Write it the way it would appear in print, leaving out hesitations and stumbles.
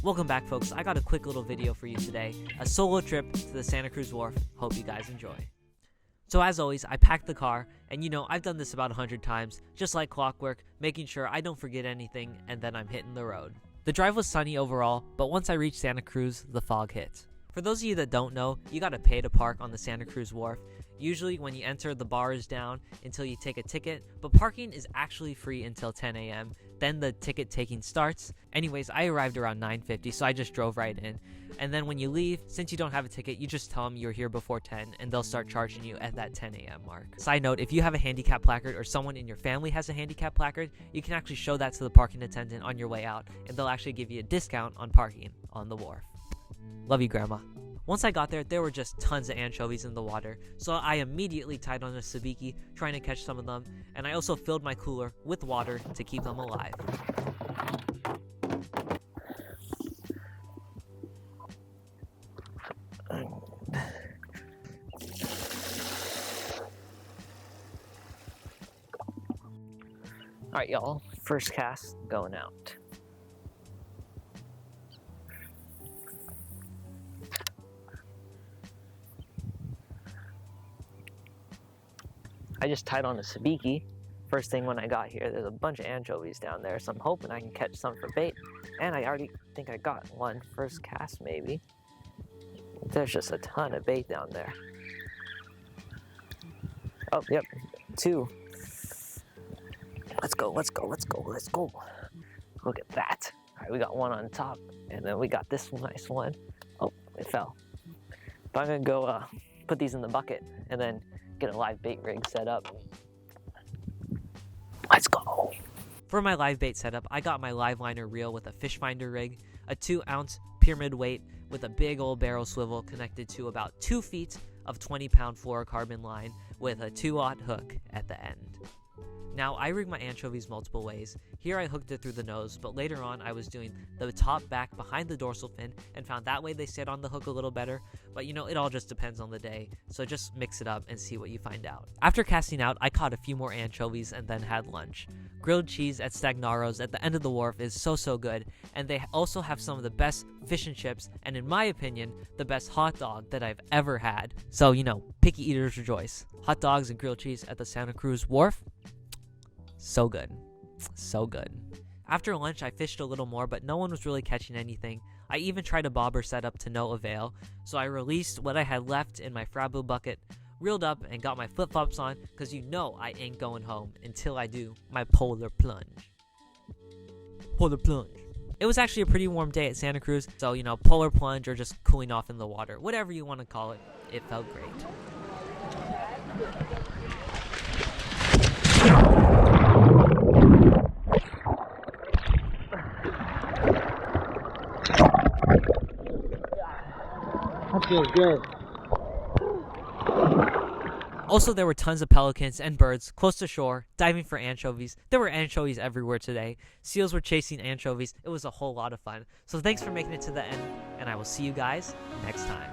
Welcome back, folks. I got a quick little video for you today. A solo trip to the Santa Cruz Wharf. Hope you guys enjoy. So as always, I packed the car, and I've done this about 100 times, just like clockwork, making sure I don't forget anything, and then I'm hitting the road. The drive was sunny overall, but once I reached Santa Cruz, the fog hit. For those of you that don't know, you gotta pay to park on the Santa Cruz Wharf. Usually when you enter, the bar is down until you take a ticket, but parking is actually free until 10 a.m. Then the ticket taking starts. Anyways, I arrived around 9:50, so I just drove right in. And then when you leave, since you don't have a ticket, you just tell them you're here before 10, and they'll start charging you at that 10 a.m. mark. Side note, if you have a handicap placard or someone in your family has a handicap placard, you can actually show that to the parking attendant on your way out, and they'll actually give you a discount on parking on the wharf. Love you, Grandma. Once I got there were just tons of anchovies in the water, so I immediately tied on a sabiki, trying to catch some of them, and I also filled my cooler with water to keep them alive. Alright, y'all, first cast going out. I just tied on a sabiki. First thing when I got here, there's a bunch of anchovies down there, so I'm hoping I can catch some for bait. And I already think I got one first cast, maybe. There's just a ton of bait down there. Oh, yep, two. Let's go, let's go, let's go, let's go. Look at that. All right, we got one on top, and then we got this nice one. Oh, it fell. But I'm gonna go put these in the bucket, and then get a live bait rig set up. Let's go. For my live bait setup, I got my live liner reel with a fish finder rig, a 2-ounce pyramid weight with a big old barrel swivel connected to about 2 feet of 20-pound fluorocarbon line with a 2-aught hook at the end. Now, I rig my anchovies multiple ways. Here I hooked it through the nose, but later on I was doing the top back behind the dorsal fin and found that way they stayed on the hook a little better. But it all just depends on the day, so just mix it up and see what you find out. After casting out, I caught a few more anchovies and then had lunch. Grilled cheese at Stagnaro's at the end of the wharf is so good, and they also have some of the best fish and chips, and in my opinion, the best hot dog that I've ever had. So, picky eaters rejoice. Hot dogs and grilled cheese at the Santa Cruz Wharf. So good. So good. After lunch, I fished a little more, but no one was really catching anything. I even tried a bobber setup to no avail, so I released what I had left in my frabu bucket, reeled up, and got my flip-flops on, because I ain't going home until I do my polar plunge. Polar plunge. It was actually a pretty warm day at Santa Cruz, so, polar plunge or just cooling off in the water, whatever you want to call it, it felt great. That feels good. Also, there were tons of pelicans and birds close to shore, diving for anchovies. There were anchovies everywhere today. Seals were chasing anchovies. It was a whole lot of fun. So thanks for making it to the end, and I will see you guys next time.